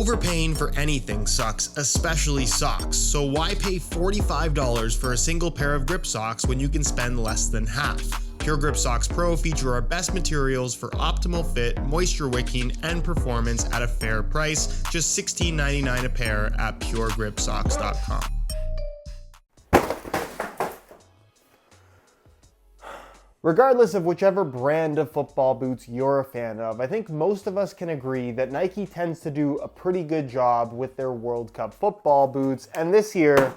Overpaying for anything sucks, especially socks, so why pay $45 for a single pair of grip socks when you can spend less than half? Pure Grip Socks Pro feature our best materials for optimal fit, moisture wicking, and performance at a fair price, just $16.99 a pair at puregripsocks.com. Regardless of whichever brand of football boots you're a fan of, I think most of us can agree that Nike tends to do a pretty good job with their World Cup football boots, and this year,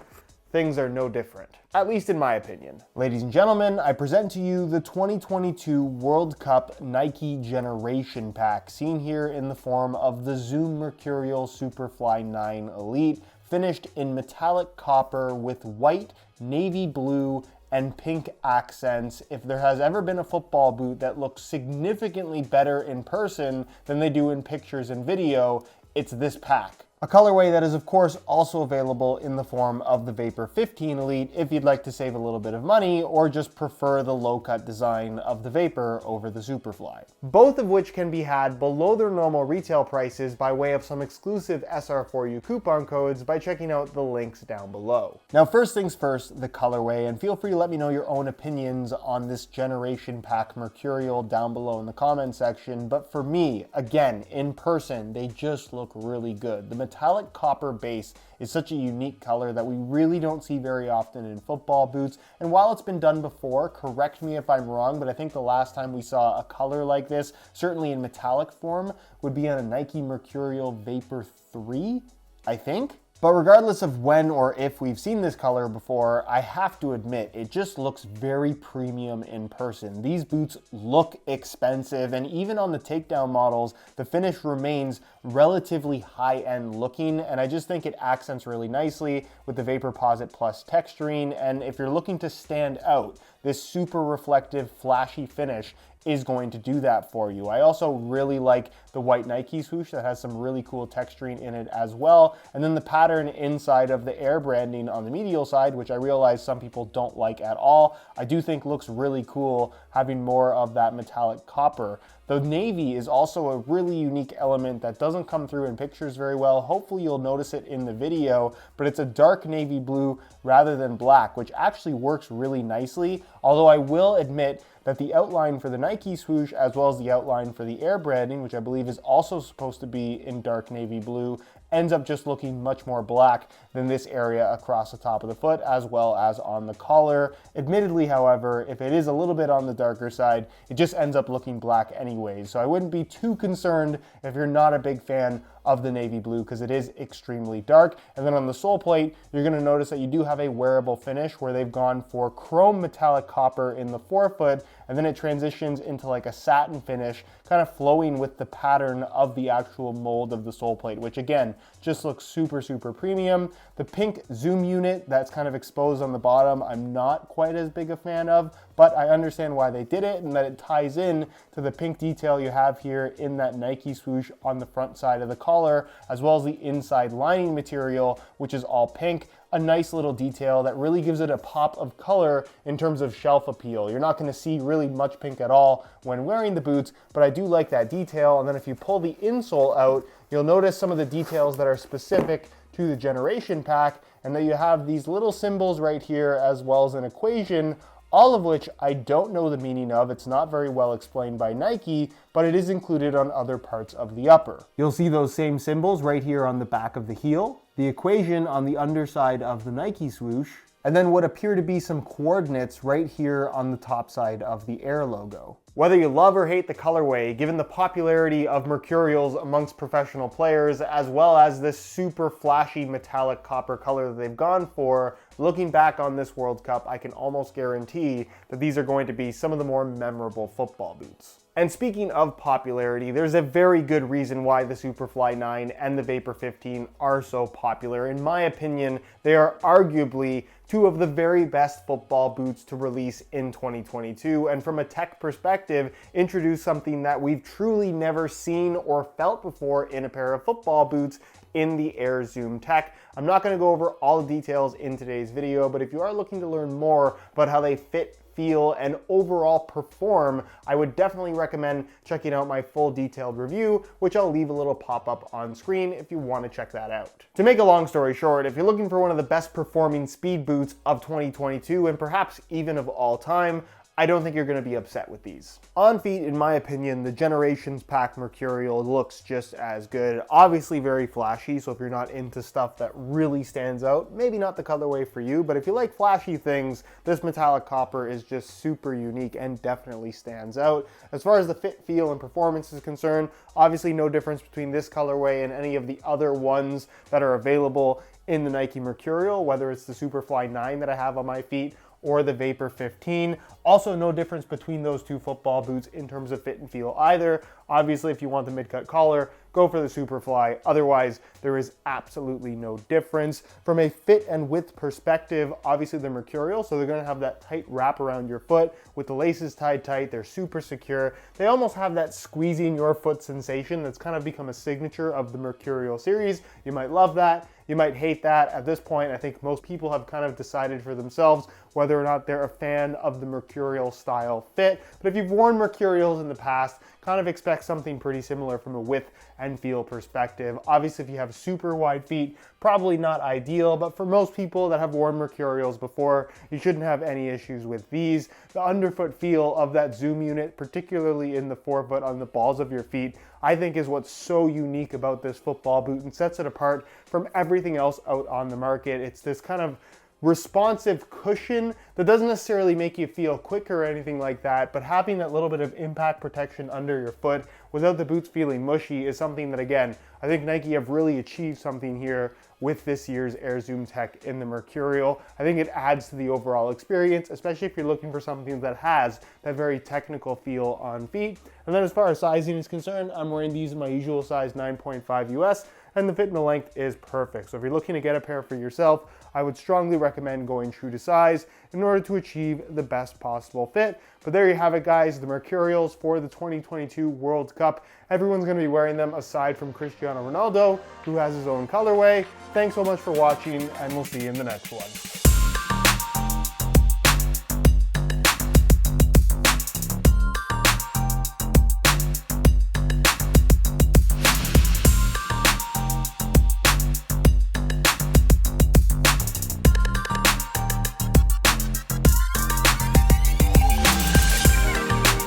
things are no different, at least in my opinion. Ladies and gentlemen, I present to you the 2022 World Cup Nike Generation Pack, seen here in the form of the Zoom Mercurial Superfly 9 Elite, finished in metallic copper with white, navy blue, and pink accents. If there has ever been a football boot that looks significantly better in person than they do in pictures and video, it's this pack. A colorway that is of course also available in the form of the Vapor 15 Elite if you'd like to save a little bit of money or just prefer the low-cut design of the Vapor over the Superfly. Both of which can be had below their normal retail prices by way of some exclusive SR4U coupon codes by checking out the links down below. Now first things first, the colorway, and feel free to let me know your own opinions on this Generation Pack Mercurial down below in the comment section, but for me, again, in person, they just look really good. The metallic copper base is such a unique color that we really don't see very often in football boots. And while it's been done before, correct me if I'm wrong, but I think the last time we saw a color like this, certainly in metallic form, would be on a Nike Mercurial Vapor 3, I think. But regardless of when or if we've seen this color before, I have to admit, it just looks very premium in person. These boots look expensive, and even on the takedown models, the finish remains relatively high-end looking, and I just think it accents really nicely with the Vaporposit Plus texturing, and if you're looking to stand out, this super reflective, flashy finish is going to do that for you. I also really like the white Nike swoosh that has some really cool texturing in it as well. And then the pattern inside of the Air branding on the medial side, which I realize some people don't like at all, I do think looks really cool having more of that metallic copper. The navy is also a really unique element that doesn't come through in pictures very well. Hopefully you'll notice it in the video, but it's a dark navy blue rather than black, which actually works really nicely. Although I will admit that the outline for the Nike swoosh, as well as the outline for the Air branding, which I believe is also supposed to be in dark navy blue, ends up just looking much more black than this area across the top of the foot, as well as on the collar. Admittedly, however, if it is a little bit on the darker side, it just ends up looking black anyways. So I wouldn't be too concerned if you're not a big fan of the navy blue, because it is extremely dark. And then on the sole plate, you're gonna notice that you do have a wearable finish where they've gone for chrome metallic copper in the forefoot, and then it transitions into like a satin finish, kind of flowing with the pattern of the actual mold of the sole plate, which again, just looks super, super premium. The pink zoom unit that's kind of exposed on the bottom, I'm not quite as big a fan of, but I understand why they did it, and that it ties in to the pink detail you have here in that Nike swoosh on the front side of the collar, as well as the inside lining material, which is all pink. A nice little detail that really gives it a pop of color in terms of shelf appeal. You're not going to see really much pink at all when wearing the boots, but I do like that detail. And then if you pull the insole out, you'll notice some of the details that are specific to the Generation Pack, and that you have these little symbols right here, as well as an equation, all of which I don't know the meaning of. It's not very well explained by Nike, but it is included on other parts of the upper. You'll see those same symbols right here on the back of the heel, the equation on the underside of the Nike swoosh, and then what appear to be some coordinates right here on the top side of the Air logo. Whether you love or hate the colorway, given the popularity of Mercurials amongst professional players, as well as this super flashy metallic copper color that they've gone for, looking back on this World Cup, I can almost guarantee that these are going to be some of the more memorable football boots. And speaking of popularity, there's a very good reason why the Superfly 9 and the Vapor 15 are so popular. In my opinion, they are arguably two of the very best football boots to release in 2022, and from a tech perspective, introduce something that we've truly never seen or felt before in a pair of football boots in the Air Zoom tech. I'm not going to go over all the details in today's video, but if you are looking to learn more about how they fit, feel, and overall perform, I would definitely recommend checking out my full detailed review, which I'll leave a little pop-up on screen if you want to check that out. To make a long story short, if you're looking for one of the best performing speed boots of 2022 and perhaps even of all time, I don't think you're going to be upset with these. On feet, in my opinion, the Generations Pack Mercurial looks just as good. Obviously very flashy, so if you're not into stuff that really stands out, maybe not the colorway for you, but if you like flashy things, this metallic copper is just super unique and definitely stands out. As far as the fit, feel, and performance is concerned, obviously no difference between this colorway and any of the other ones that are available in the Nike Mercurial, whether it's the Superfly 9 that I have on my feet or the Vapor 15. Also no difference between those two football boots in terms of fit and feel either. Obviously, if you want the mid-cut collar, go for the Superfly. Otherwise, there is absolutely no difference. From a fit and width perspective, obviously the Mercurial, so they're gonna have that tight wrap around your foot with the laces tied tight. They're super secure. They almost have that squeezing your foot sensation that's kind of become a signature of the Mercurial series. You might love that. You might hate that. At this point, I think most people have kind of decided for themselves whether or not they're a fan of the Mercurial style fit. But if you've worn Mercurials in the past, kind of expect something pretty similar from a width and feel perspective. Obviously, if you have super wide feet, probably not ideal, but for most people that have worn Mercurials before, you shouldn't have any issues with these. The underfoot feel of that Zoom unit, particularly in the forefoot on the balls of your feet, I think is what's so unique about this football boot and sets it apart from everything else out on the market. It's this kind of responsive cushion that doesn't necessarily make you feel quicker or anything like that, but having that little bit of impact protection under your foot without the boots feeling mushy is something that, again, I think Nike have really achieved something here with this year's Air Zoom tech in the Mercurial. I think it adds to the overall experience, especially if you're looking for something that has that very technical feel on feet. And then as far as sizing is concerned, I'm wearing these in my usual size 9.5 US, and the fit and the length is perfect. So if you're looking to get a pair for yourself, I would strongly recommend going true to size in order to achieve the best possible fit. But there you have it, guys, the Mercurials for the 2022 World Cup. Everyone's gonna be wearing them aside from Cristiano Ronaldo, who has his own colorway. Thanks so much for watching, and we'll see you in the next one.